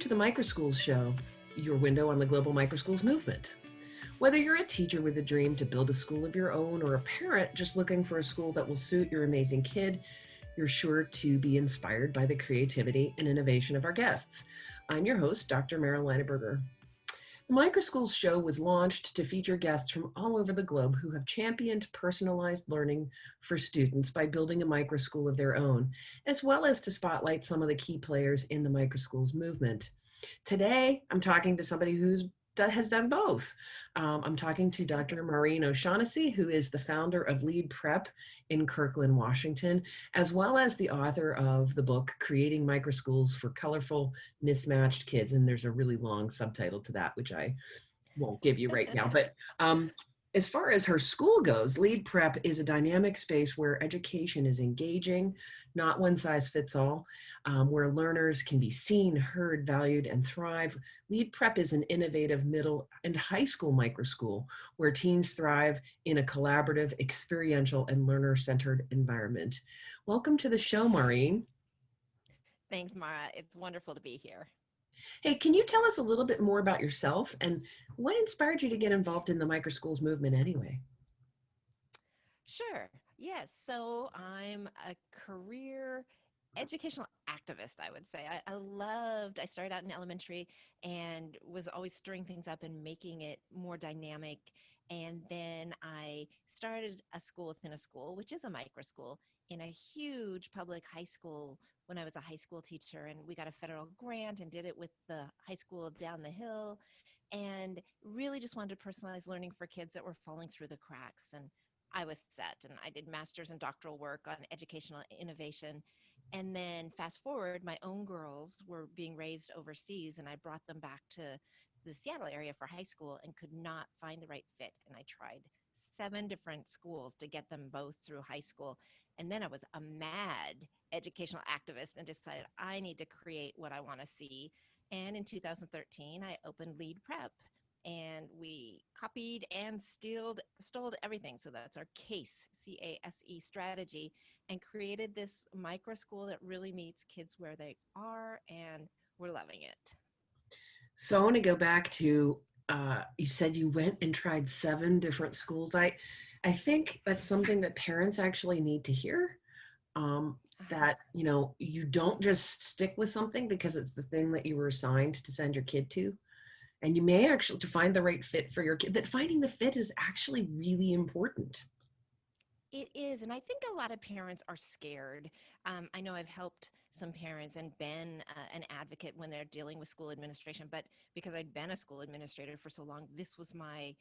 to the Microschools Show, your window on the global microschools movement. Whether you're a teacher with a dream to build a school of your own or a parent just looking for a school that will suit your amazing kid, you're sure to be inspired by the creativity and innovation of our guests. I'm your host, Dr. Meryl Leineberger. The Microschools Show was launched to feature guests from all over the globe who have championed personalized learning for students by building a microschool of their own, as well as to spotlight some of the key players in the microschools movement. Today, I'm talking to somebody has done both. I'm talking to Dr. Maureen O'Shaughnessy, who is the founder of Lead Prep in Kirkland, Washington, as well as the author of the book, Creating Microschools for Colorful, Mismatched Kids. And there's a really long subtitle to that, which I won't give you right now. But as far as her school goes, Lead Prep is a dynamic space where education is engaging, not one size fits all, where learners can be seen, heard, valued, and thrive. Lead Prep is an innovative middle and high school microschool where teens thrive in a collaborative, experiential, and learner-centered environment. Welcome to the show, Maureen. Thanks, Mara. It's wonderful to be here. Hey, can you tell us a little bit more about yourself and what inspired you to get involved in the microschools movement anyway? Sure. Yes. So I'm a career educational activist, I would say. I started out in elementary and was always stirring things up and making it more dynamic. And then I started a school within a school, which is a micro school, in a huge public high school when I was a high school teacher. And we got a federal grant and did it with the high school down the hill. And really just wanted to personalize learning for kids that were falling through the cracks. And I was set, and I did master's and doctoral work on educational innovation. And then fast forward, my own girls were being raised overseas, and I brought them back to the Seattle area for high school and could not find the right fit. And I tried 7 different schools to get them both through high school. And then I was a mad educational activist and decided I need to create what I want to see. And in 2013, I opened Lead Prep, and we copied and stole everything. So that's our CASE strategy, and created this micro school that really meets kids where they are, and we're loving it. So I want to go back to, you said you went and tried 7 different schools. I think that's something that parents actually need to hear. That, you don't just stick with something because it's the thing that you were assigned to send your kid to. And you may actually, to find the right fit for your kid, that finding the fit is actually really important. It is. And I think a lot of parents are scared. I know I've helped some parents and been an advocate when they're dealing with school administration, but because I'd been a school administrator for so long, this was my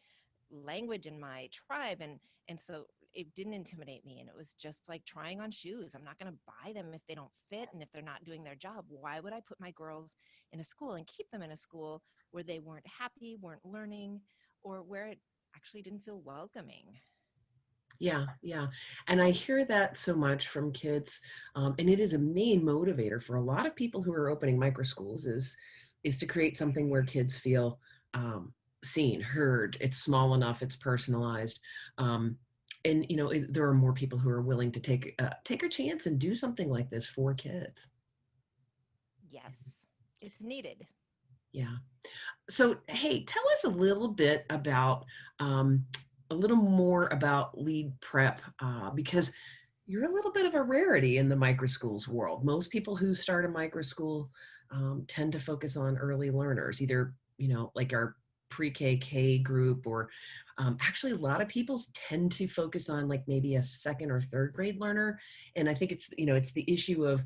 language in my tribe. And so it didn't intimidate me. And it was just like trying on shoes. I'm not going to buy them if they don't fit and if they're not doing their job. Why would I put my girls in a school and keep them in a school where they weren't happy, weren't learning, or where it actually didn't feel welcoming? Yeah, yeah. And I hear that so much from kids. And it is a main motivator for a lot of people who are opening micro schools is to create something where kids feel seen, heard, it's small enough, it's personalized. And there are more people who are willing to take a chance and do something like this for kids. Yes, it's needed. Yeah. So, hey, tell us a little bit about a little more about Lead Prep, because you're a little bit of a rarity in the microschools world. Most people who start a microschool tend to focus on early learners, either, like our pre-K, K group, or actually a lot of people tend to focus on like maybe a 2nd or 3rd grade learner. And I think it's the issue of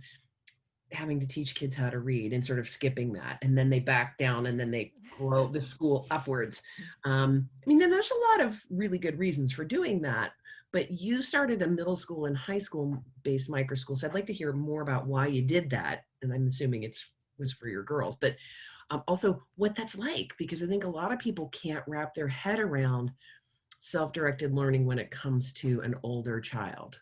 having to teach kids how to read and sort of skipping that, and then they back down and then they grow the school upwards. Then there's a lot of really good reasons for doing that, but you started a middle school and high school based micro school, so I'd like to hear more about why you did that, and I'm assuming was for your girls, but also what that's like, because I think a lot of people can't wrap their head around self-directed learning when it comes to an older child.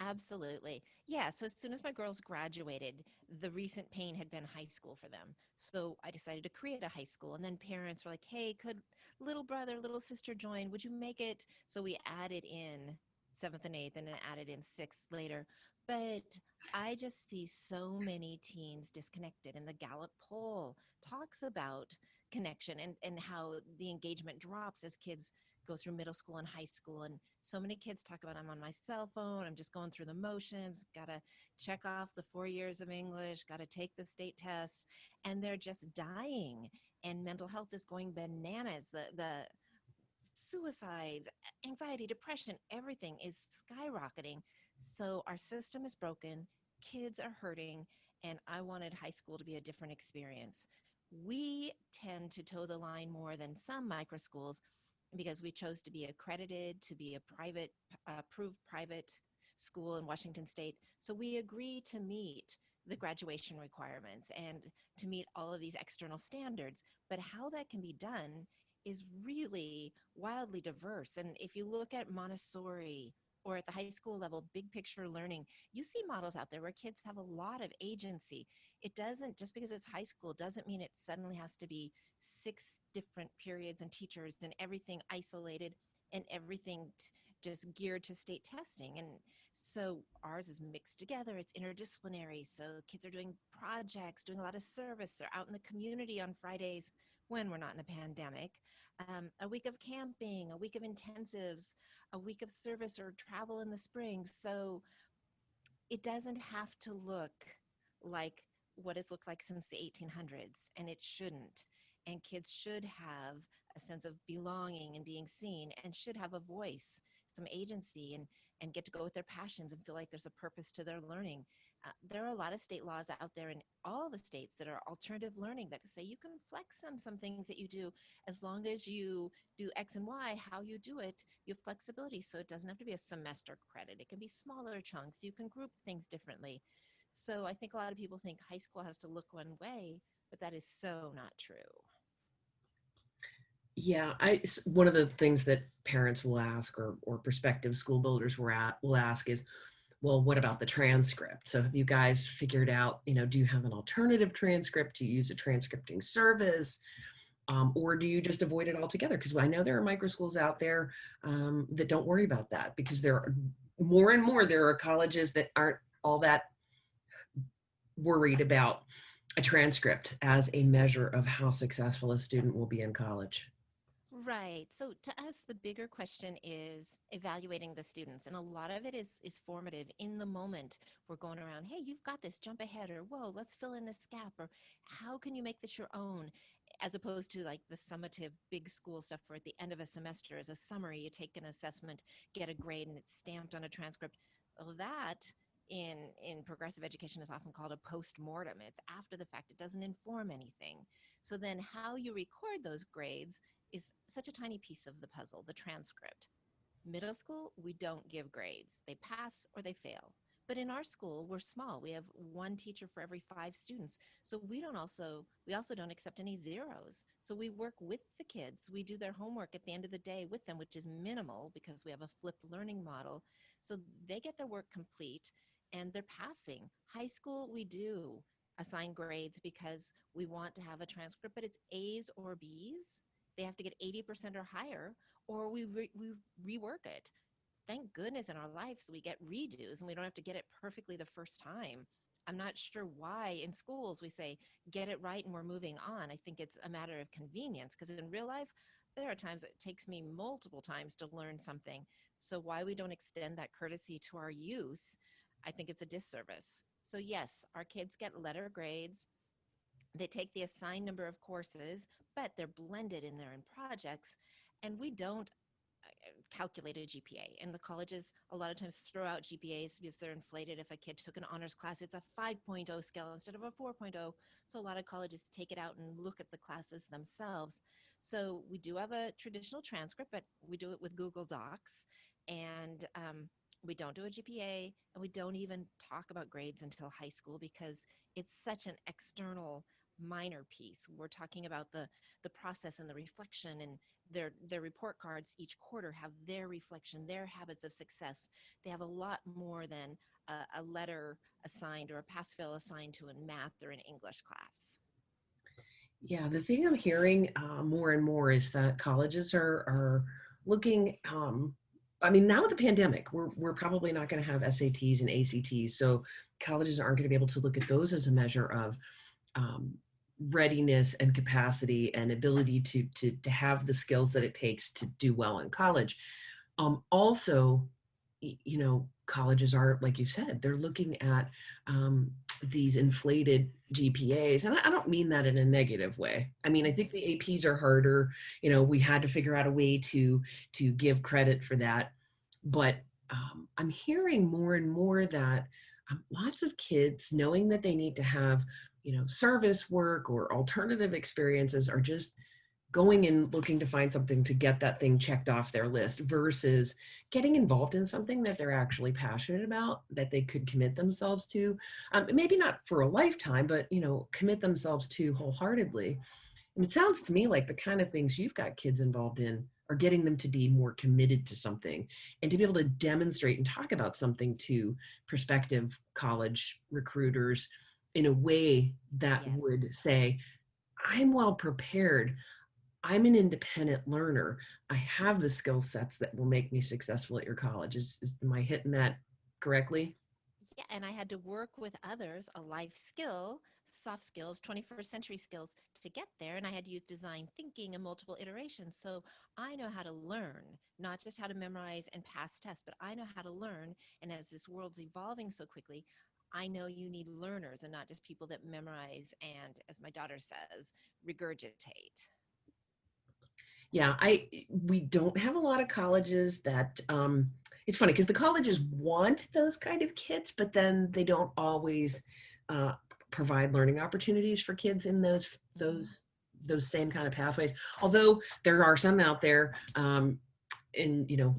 Absolutely. Yeah. So as soon as my girls graduated, the recent pain had been high school for them. So I decided to create a high school. And then parents were like, hey, could little brother, little sister join? Would you make it? So we added in 7th and 8th and then added in 6th later. But I just see so many teens disconnected, and the Gallup poll talks about connection and how the engagement drops as kids go through middle school and high school. And so many kids talk about, I'm on my cell phone, I'm just going through the motions, got to check off the 4 years of English, got to take the state tests, and they're just dying. And mental health is going bananas. The suicides, anxiety, depression, everything is skyrocketing. So our system is broken, kids are hurting, and I wanted high school to be a different experience. We tend to toe the line more than some micro schools because we chose to be accredited to be a private, approved private school in Washington State. So we agree to meet the graduation requirements and to meet all of these external standards. But how that can be done is really wildly diverse. And if you look at Montessori or at the high school level, big picture learning, you see models out there where kids have a lot of agency. It doesn't, just because it's high school, doesn't mean it suddenly has to be 6 different periods and teachers and everything isolated and everything just geared to state testing. And so ours is mixed together. It's interdisciplinary. So kids are doing projects, doing a lot of service. They're out in the community on Fridays when we're not in a pandemic. A week of camping, a week of intensives, a week of service or travel in the spring. So it doesn't have to look like what it's looked like since the 1800s, and it shouldn't. And kids should have a sense of belonging and being seen, and should have a voice, some agency, and get to go with their passions and feel like there's a purpose to their learning. There are a lot of state laws out there in all the states that are alternative learning that say you can flex on some things that you do as long as you do X and Y, how you do it, you have flexibility. So it doesn't have to be a semester credit. It can be smaller chunks. You can group things differently. So I think a lot of people think high school has to look one way, but that is so not true. Yeah, one of the things that parents will ask, or prospective school builders will ask is, well, what about the transcript? So have you guys figured out, do you have an alternative transcript? Do you use a transcripting service? Or do you just avoid it altogether? Because I know there are micro schools out there that don't worry about that, because there are more and more, there are colleges that aren't all that worried about a transcript as a measure of how successful a student will be in college. Right. So to us, the bigger question is evaluating the students. And a lot of it is formative in the moment. We're going around, hey, you've got this, jump ahead, or whoa, let's fill in this gap, or how can you make this your own? As opposed to like the summative big school stuff where at the end of a semester as a summary, you take an assessment, get a grade, and it's stamped on a transcript. Well, that in progressive education is often called a post-mortem. It's after the fact. It doesn't inform anything. So then how you record those grades is such a tiny piece of the puzzle, the transcript. Middle school, we don't give grades. They pass or they fail. But in our school, we're small. We have one teacher for every 5 students. So we also don't accept any zeros. So we work with the kids. We do their homework at the end of the day with them, which is minimal because we have a flipped learning model. So they get their work complete and they're passing. High school, we do assign grades because we want to have a transcript, but it's A's or B's. They have to get 80% or higher, or we rework it. Thank goodness in our lives we get redos and we don't have to get it perfectly the first time. I'm not sure why in schools we say get it right and we're moving on. I think it's a matter of convenience because in real life there are times it takes me multiple times to learn something. So why we don't extend that courtesy to our youth, I think it's a disservice. So yes, our kids get letter grades. They take the assigned number of courses, but they're blended in there in projects. And we don't calculate a GPA. And the colleges a lot of times throw out GPAs because they're inflated. If a kid took an honors class, it's a 5.0 scale instead of a 4.0. So a lot of colleges take it out and look at the classes themselves. So we do have a traditional transcript, but we do it with Google Docs. And we don't do a GPA, and we don't even talk about grades until high school because it's such an external minor piece. We're talking about the process and the reflection, and their report cards each quarter have their reflection, their habits of success. They have a lot more than a letter assigned or a pass fail assigned to a math or an English class. Yeah, the thing I'm hearing more and more is that colleges are looking. I mean, now with the pandemic, we're probably not going to have SATs and ACTs, so colleges aren't going to be able to look at those as a measure of um, readiness and capacity and ability to have the skills that it takes to do well in college. Also, colleges are, like you said, they're looking at these inflated GPAs, and I don't mean that in a negative way. I mean, I think Mhm. the APs are harder. We had to figure out a way to give credit for that, but I'm hearing more and more that lots of kids, knowing that they need to have service work or alternative experiences, are just going and looking to find something to get that thing checked off their list versus getting involved in something that they're actually passionate about, that they could commit themselves to, maybe not for a lifetime, but commit themselves to wholeheartedly. And it sounds to me like the kind of things you've got kids involved in are getting them to be more committed to something and to be able to demonstrate and talk about something to prospective college recruiters in a way that Yes. would say, I'm well prepared. I'm an independent learner. I have the skill sets that will make me successful at your college. Am I hitting that correctly? Yeah, and I had to work with others, a life skill, soft skills, 21st century skills to get there. And I had to use design thinking and multiple iterations. So I know how to learn, not just how to memorize and pass tests, but I know how to learn. And as this world's evolving so quickly, I know you need learners and not just people that memorize and, as my daughter says, regurgitate. Yeah, I we don't have a lot of colleges that it's funny because the colleges want those kind of kids, but then they don't always uh, provide learning opportunities for kids in those Hmm. those those same kind of pathways. Although there are some out there, and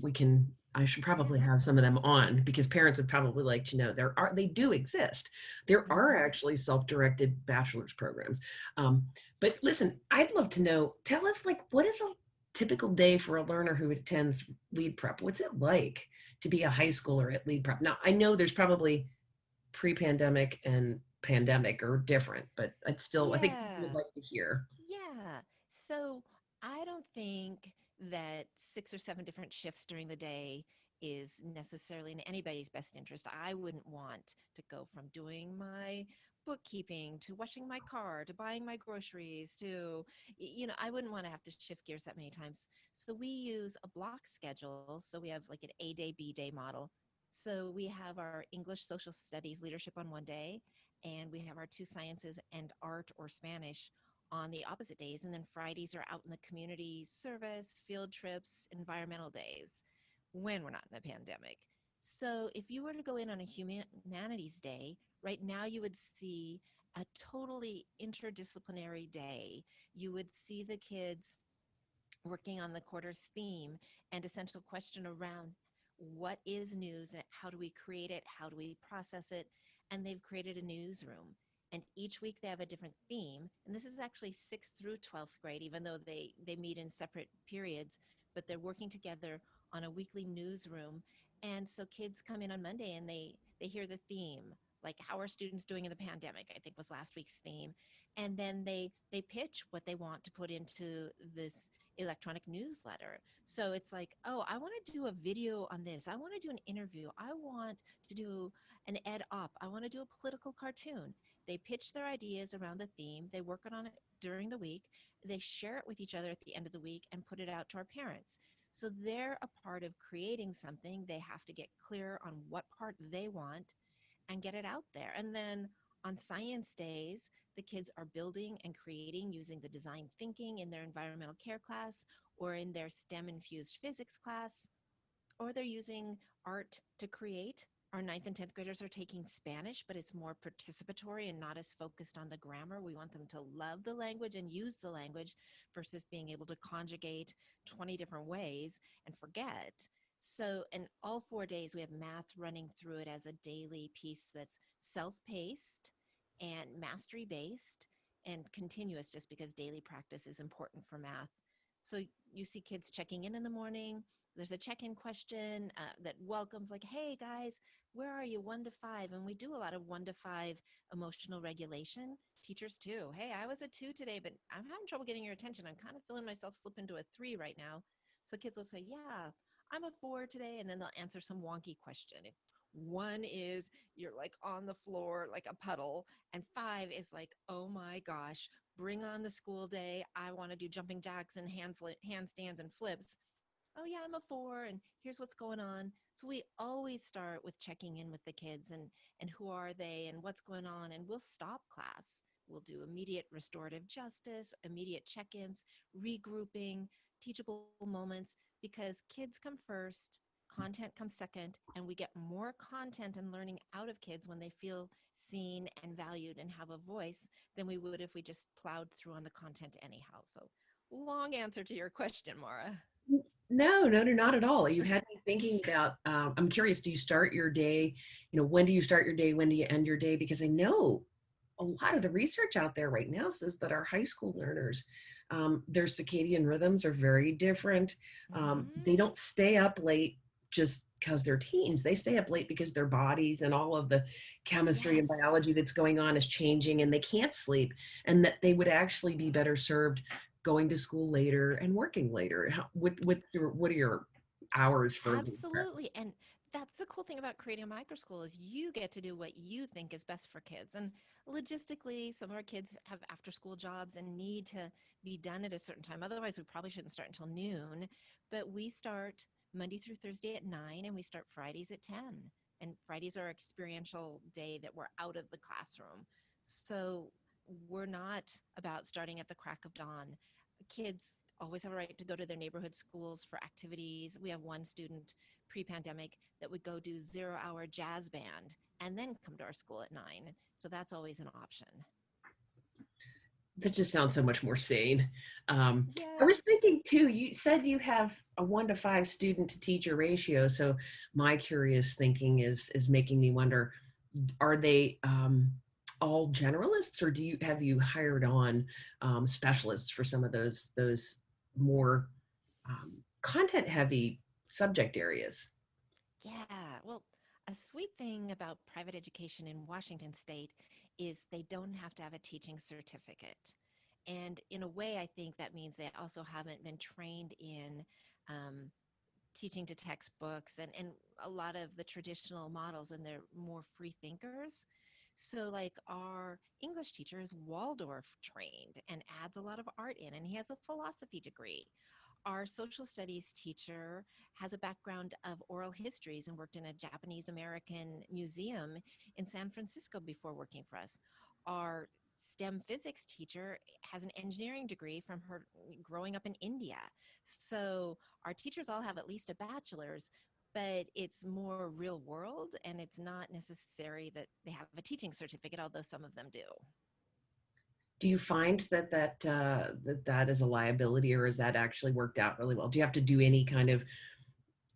we can. I should Yeah. probably have some of them on because parents would probably like to know they do exist. There are Hmm. actually self-directed bachelor's programs. Um, but listen, I'd love to know. Tell us, like, what is a typical day for a learner who attends lead prep? What's it like to be a high schooler at lead prep? Now, I know there's probably pre-pandemic and pandemic are different, but I think people would Yeah. like to hear. Yeah. So I don't think that 6 or 7 different shifts during the day is necessarily in anybody's best interest. I wouldn't want to go from doing my bookkeeping to washing my car to buying my groceries to, I wouldn't want to have to shift gears that many times. So we use a block schedule. So we have like an A day, B day model. So we have our English, social studies, leadership on one day, and we have our two sciences and art or Spanish on the opposite days. And then Fridays are out in the community service, field trips, environmental days when we're not in a pandemic. So if you were to go in on a humanities day, right now you would see a totally interdisciplinary day. You would see the kids working on the quarter's theme and essential question around what is news and how do we create it, how do we process it, and they've created a newsroom. And each week they have a different theme, and this is actually 6th through 12th grade, even though they meet in separate periods, but they're working together on a weekly newsroom. And so kids come in on Monday and they hear the theme, like how are students doing in the pandemic, I think was last week's theme. And then they pitch what they want to put into this electronic newsletter. So it's like, oh, I want to do a video on this. I want to do an interview. I want to do an ed op. I want to do a political cartoon. They pitch their ideas around the theme. They work on it during the week. They share it with each other at the end of the week and put it out to our parents. So they're a part of creating something. They have to get clear on what part they want and get it out there. And then on science days, the kids are building and creating using the design thinking in their environmental care class or in their STEM infused physics class, or they're using art to create. Our ninth and 10th graders are taking Spanish, but it's more participatory and not as focused on the grammar. We want them to love the language and use the language versus being able to conjugate 20 different ways and forget. So, in all 4 days, we have math running through it as a daily piece that's self paced and mastery based and continuous, just because daily practice is important for math. So, you see kids checking in the morning, there's a check-in question that welcomes, like, hey guys, where are you 1 to 5? And we do a lot of 1 to 5 emotional regulation. Teachers too. Hey, I was a 2 today, but I'm having trouble getting your attention. I'm kind of feeling myself slip into a 3 right now. So kids will say, yeah, I'm a 4 today, and then they'll answer some wonky question. If 1 is you're like on the floor like a puddle, and 5 is like, oh my gosh, bring on the school day. I want to do jumping jacks and handstands and flips. Oh yeah, I'm a 4, and here's what's going on. So we always start with checking in with the kids, and who are they and what's going on, and we'll stop class. We'll do immediate restorative justice, immediate check-ins, regrouping, teachable moments, because kids come first, content comes second, and we get more content and learning out of kids when they feel seen and valued and have a voice than we would if we just plowed through on the content anyhow. So long answer to your question, Mara. No, no, no, not at all. You had me thinking about, I'm curious, do you start your day, when do you start your day? When do you end your day? Because I know a lot of the research out there right now says that our high school learners, their circadian rhythms are very different. They Hmm. don't stay up late just because they're teens. They stay up late because their bodies and all of the chemistry and Yes, biology that's going on is changing and they can't sleep, and that they would actually be better served going to school later and working later. What are your hours for lead prep? absolutely. And that's the cool thing about creating a micro school is you get to do what you think is best for kids. And logistically, some of our kids have after school jobs and need to be done at a certain time. Otherwise, we probably shouldn't start until noon. But we start Monday through Thursday at 9, and we start Fridays at 10. And Fridays are our experiential day that we're out of the classroom. So we're not about starting at the crack of dawn. Kids always have a right to go to their neighborhood schools for activities. We have one student pre-pandemic that would go do 0-hour jazz band and then come to our school at 9. So that's always an option. That just sounds so much more sane. I was Yes. thinking too, you said you have a 1 to 5 student to teacher ratio. So my curious thinking is making me wonder, are they all generalists, or have you hired on specialists for some of those more content heavy subject areas? Yeah. Well, a sweet thing about private education in Washington state is they don't have to have a teaching certificate. And in a way, I think that means they also haven't been trained in um, teaching to textbooks and a lot of the traditional models, and they're more free thinkers. So like our English teacher is Waldorf trained and adds a lot of art in, and he has a philosophy degree. Our social studies teacher has a background of oral histories and worked in a Japanese American museum in San Francisco before working for us. Our STEM physics teacher has an engineering degree from her growing up in India. So our teachers all have at least a bachelor's, but it's more real world, and it's not necessary that they have a teaching certificate, although some of them do. Do you find that is a liability, or has that actually worked out really well? Do you have to do any kind of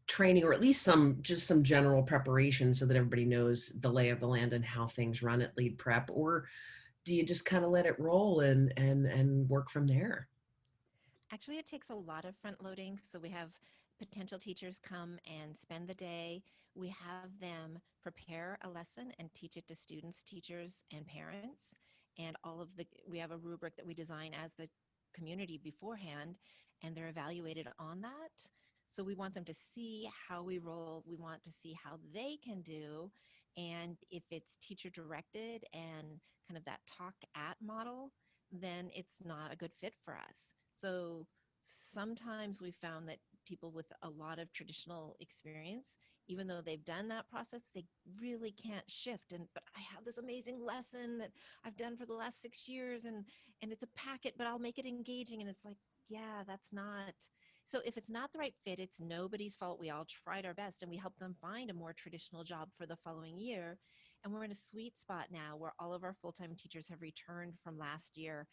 training, or at least some general preparation so that everybody knows the lay of the land and how things run at lead prep, or do you just kind of let it roll and work from there? Actually, it takes a lot of front loading. So we have potential teachers come and spend the day. We have them prepare a lesson and teach it to students, teachers, and parents. And we have a rubric that we design as the community beforehand, and they're evaluated on that. So we want them to see how we roll. We want to see how they can do. And if it's teacher directed and kind of that talk at model, then it's not a good fit for us. So sometimes we found that people with a lot of traditional experience, even though they've done that process, they really can't shift. And but I have this amazing lesson that I've done for the last 6 years, and it's a packet, but I'll make it engaging. And it's like, yeah, that's not. So if it's not the right fit, it's nobody's fault. We all tried our best, and we help them find a more traditional job for the following year. And we're in a sweet spot now where all of our full-time teachers have returned from last year,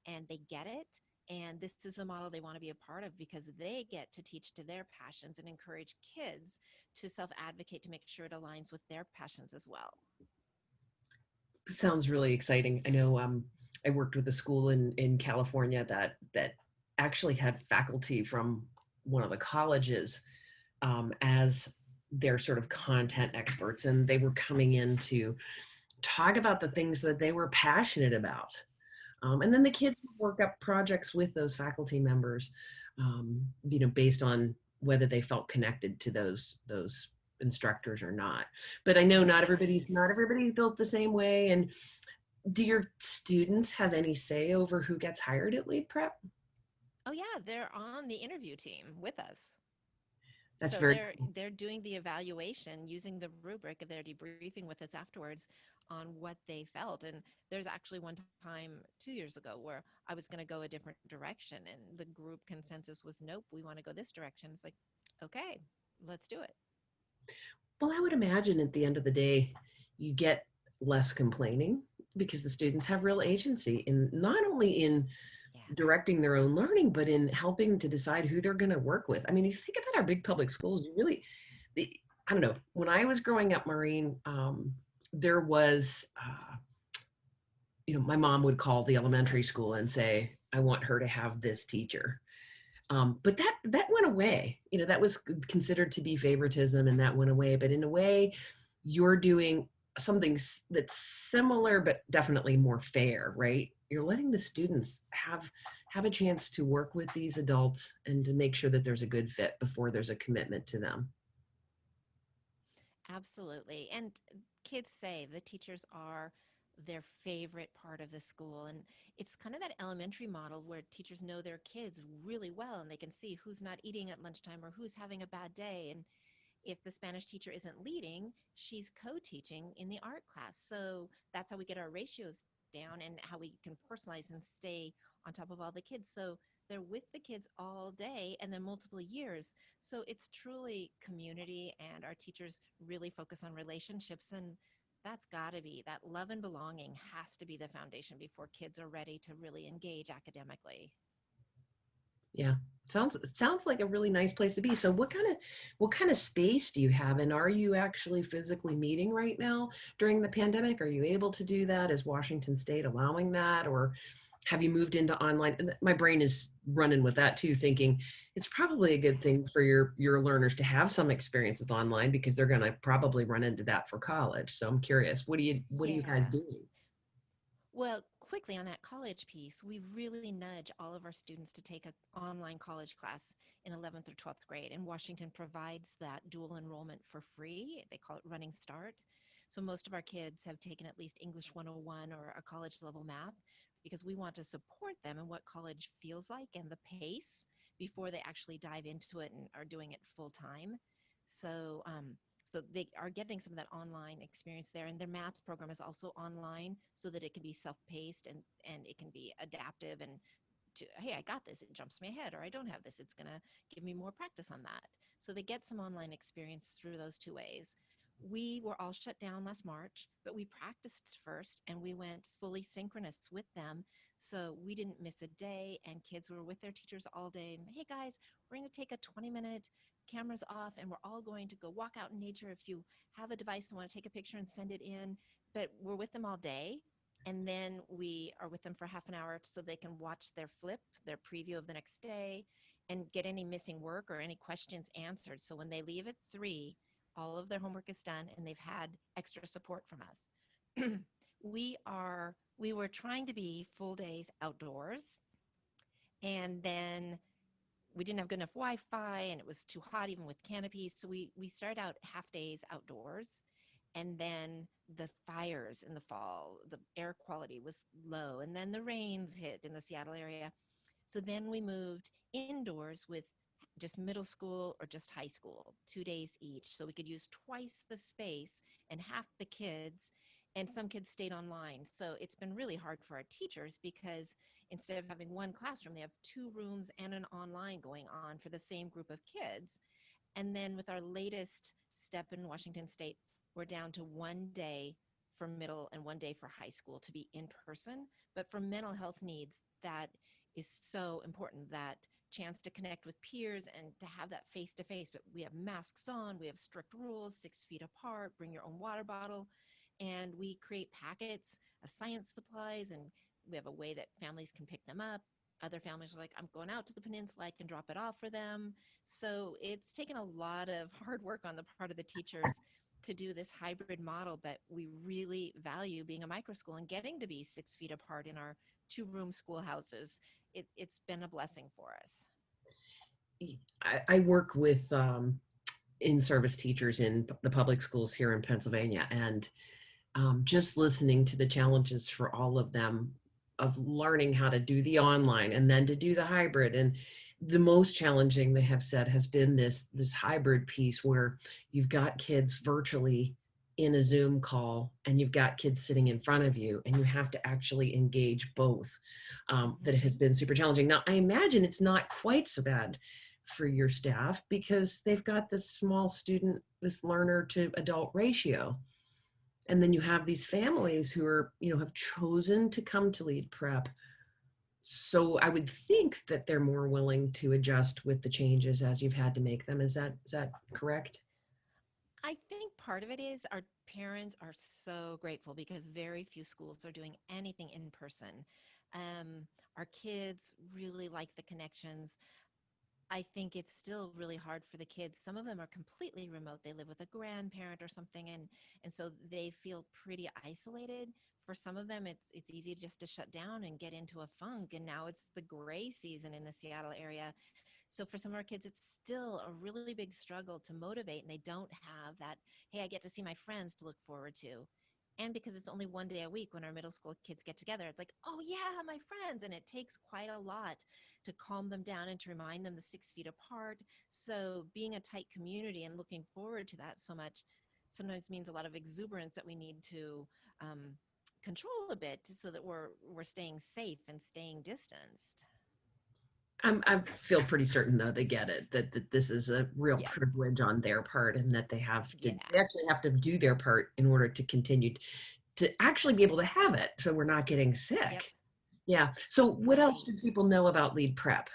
and they get it, and this is the model they want to be a part of because they get to teach to their passions and encourage kids to self advocate to make sure it aligns with their passions as well. Sounds really exciting. I know I worked with a school in California that actually had faculty from one of the colleges as their sort of content experts, and they were coming in to talk about the things that they were passionate about. And then the kids would Yes. work up projects with those faculty members, based on whether they felt connected to those instructors or not. But I know not Nice. everybody's built the same way. And do your students have any say over who gets hired at lead prep? Oh yeah, they're on the interview team with us. That's So very they're doing the evaluation using the rubric, and they're debriefing with us afterwards on what they felt. And there's actually one time 2 years ago where I was going to go a different direction, and the group consensus was, nope, we want to go this direction. It's like, okay, let's do it. well. I would imagine at the end of the day, you get less complaining because the students have real agency in not only in Yeah. directing their own learning, but in helping to decide who they're going to work with. I mean, you think about our big public schools, you really, the, I don't know. When I was growing up, Maureen, there was, my mom would call the elementary school and say, I want her to have this teacher. But that went away. That was considered to be favoritism, and that went away. But in a way, you're doing something that's similar, but definitely more fair, right? You're letting the students have a chance to work with these adults and to make sure that there's a good fit before there's a commitment to them. Absolutely. And kids say the teachers are their favorite part of the school. And it's kind of that elementary model where teachers know their kids really well and they can see who's not eating at lunchtime or who's having a bad day. And if the Spanish teacher isn't leading, she's co-teaching in the art class. So that's how we get our ratios down and how we can personalize and stay on top of all the kids. So they're with the kids all day and then multiple years. So it's truly community, and our teachers really focus on relationships. And that's got to be that love and belonging has to be the foundation before kids are ready to really engage academically. Yeah. Sounds like a really nice place to be. So what kind of space do you have? And are you actually physically meeting right now during the pandemic? Are you able to do that? Is Washington State allowing that? Or have you moved into online? And my brain is running with that too, thinking it's probably a good thing for your learners to have some experience with online because they're gonna probably run into that for college. So I'm curious, what are you guys Yeah. doing? Well, quickly on that college piece, we really nudge all of our students to take an online college class in 11th or 12th grade. And Washington provides that dual enrollment for free. They call it Running Start. So most of our kids have taken at least English 101 or a college level math because we want to support them in what college feels like and the pace before they actually dive into it and are doing it full time. So, so they are getting some of that online experience there, and their math program is also online so that it can be self-paced and it can be adaptive and to, hey, I got this, it jumps me ahead, or I don't have this, it's going to give me more practice on that. So they get some online experience through those two ways. We were all shut down last March, but we practiced first and we went fully synchronous with them. So we didn't miss a day, and kids were with their teachers all day. And hey, guys, we're going to take a 20-minute cameras off and we're all going to go walk out in nature. If you have a device and want to take a picture and send it in, but we're with them all day. And then we are with them for half an hour so they can watch their flip, their preview of the next day, and get any missing work or any questions answered. So when they leave at 3, all of their homework is done and they've had extra support from us. We were trying to be full days outdoors, and then we didn't have good enough Wi-Fi and it was too hot even with canopies. So we started out half days outdoors, and then the fires in the fall, the air quality was low, and then the rains hit in the Seattle area. So then we moved indoors with just middle school or just high school, 2 days each. So we could use twice the space and half the kids, and some kids stayed online. So it's been really hard for our teachers because instead of having one classroom, they have 2 rooms and an online going on for the same group of kids. And then with our latest step in Washington State, we're down to 1 day for middle and 1 day for high school to be in person. But for mental health needs, that is so important, that chance to connect with peers and to have that face to face. But we have masks on, we have strict rules, 6 feet apart, bring your own water bottle. And we create packets of science supplies, and we have a way that families can pick them up. Other families are like, I'm going out to the peninsula, I can drop it off for them. So it's taken a lot of hard work on the part of the teachers to do this hybrid model, but we really value being a micro school and getting to be 6 feet apart in our 2-room schoolhouses. It's been a blessing for us. I work with in-service teachers in the public schools here in Pennsylvania, and just listening to the challenges for all of them of learning how to do the online and then to do the hybrid. And the most challenging, they have said, has been this hybrid piece where you've got kids virtually in a Zoom call and you've got kids sitting in front of you and you have to actually engage both. That has Hmm. been super challenging. Now I imagine it's not quite so bad for your staff because they've got this small student, this learner to adult ratio. And then you have these families who are, have chosen to come to lead prep. So I would think that they're more willing to adjust with the changes as you've had to make them. Is that correct? I think part of it is our parents are so grateful because very few schools are doing anything in person. Our kids really like the connections. I think it's still really hard for the kids. Some of them are completely remote. They live with a grandparent or something, and so they feel pretty isolated. For some of them, it's easy just to shut down and get into a funk. And now it's the gray season in the Seattle area. So for some of our kids, it's still a really big struggle to motivate, and they don't have that, hey, I get to see my friends to look forward to. And because it's only one day a week when our middle school kids get together, it's like, oh, yeah, my friends. And it takes quite a lot to calm them down and to remind them the 6 feet apart. So being a tight community and looking forward to that so much sometimes means a lot of exuberance that we need to um, control a bit so that we're staying safe and staying distanced. I feel pretty certain though they get it that this is a real Yeah. privilege on their part and that Yeah. they actually have to do their part in order to continue to actually be able to have it so we're not getting Yep. sick. Yeah. So what else Right. do people know about lead prep?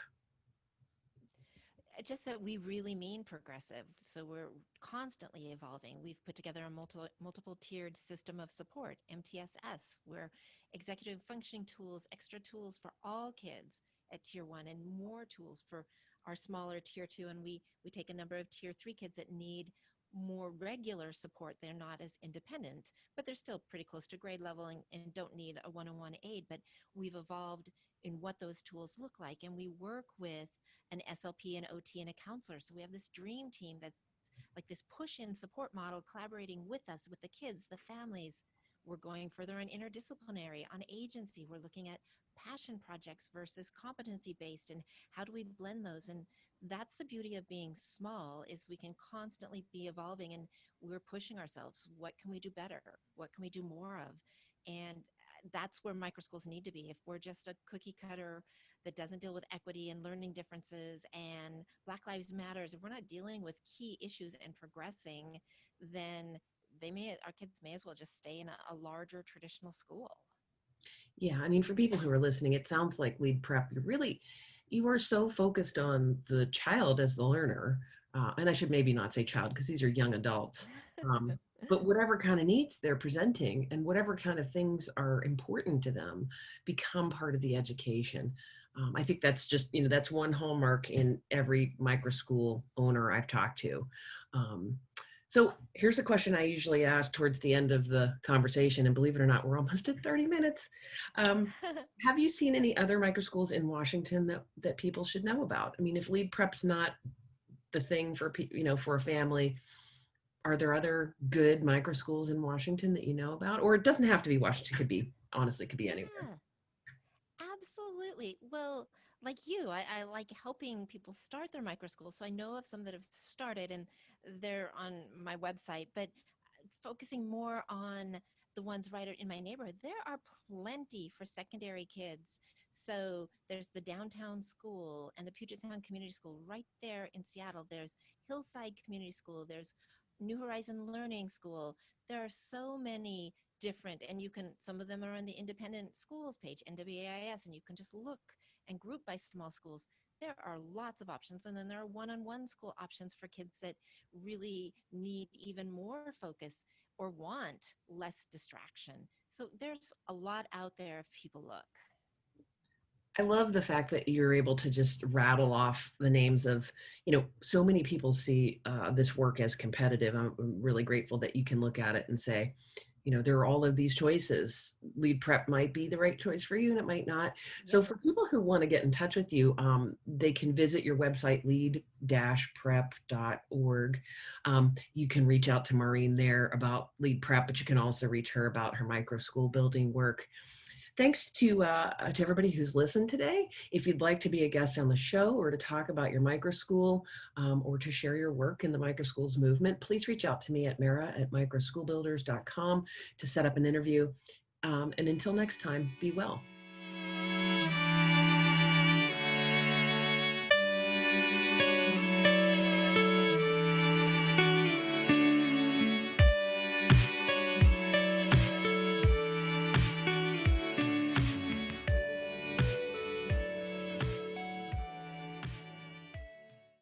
Just that we really mean progressive. So we're constantly evolving. We've put together a multiple tiered system of support, MTSS, where executive functioning tools, extra tools for all kids at tier one, and more tools for our smaller tier two. And we take a number of tier three kids that need more regular support. They're not as independent, but they're still pretty close to grade level and don't need a one-on-one aid. But we've evolved in what those tools look like. And we work with an SLP, an OT, and a counselor. So we have this dream team that's like this push in support model, collaborating with us, with the kids, the families. We're going further on interdisciplinary, on agency. We're looking at passion projects versus competency based and how do we blend those. And that's the beauty of being small is we can constantly be evolving and we're pushing ourselves. What can we do better? What can we do more of? And that's where microschools need to be. If we're just a cookie cutter that doesn't deal with equity and learning differences and Black Lives Matters, if we're not dealing with key issues and progressing, then our kids may as well just stay in a larger traditional school. Yeah, I mean, for people who are listening, it sounds like lead prep, you are so focused on the child as the learner. And I should maybe not say child because these are young adults. Um, but whatever kind of needs they're presenting and whatever kind of things are important to them become part of the education. I think that's just, that's one hallmark in every micro school owner I've talked to. Um, so here's a question I usually ask towards the end of the conversation. And believe it or not, we're almost at 30 minutes. Um, have you seen any other micro schools in Washington that people should know about? I mean, if lead prep's not the thing for for a family, are there other good micro schools in Washington that you know about? Or it doesn't have to be Washington, it could be, honestly, it could be anywhere. Yeah, absolutely. Well, like you, I like helping people start their micro school. So I know of some that have started and they're on my website, but focusing more on the ones right in my neighborhood, there are plenty for secondary kids. So there's the downtown school and the Puget Sound Community School right there in Seattle. There's Hillside Community School. There's New Horizon Learning School. There are so many different, and you can, some of them are on the independent schools page, NWAIS, and you can just look and group by small schools. There are lots of options. And then there are one-on-one school options for kids that really need even more focus or want less distraction. So there's a lot out there if people look. I love the fact that you're able to just rattle off the names of, so many people see this work as competitive. I'm really grateful that you can look at it and say, there are all of these choices. Lead prep might be the right choice for you and it might not. So Yep. for people who want to get in touch with you, they can visit your website, lead-prep.org. You can reach out to Maureen there about lead prep, but you can also reach her about her micro school building work. Thanks to everybody who's listened today. If you'd like to be a guest on the show or to talk about your micro school or to share your work in the micro schools movement, please reach out to me at mara@microschoolbuilders.com to set up an interview. And until next time, be well.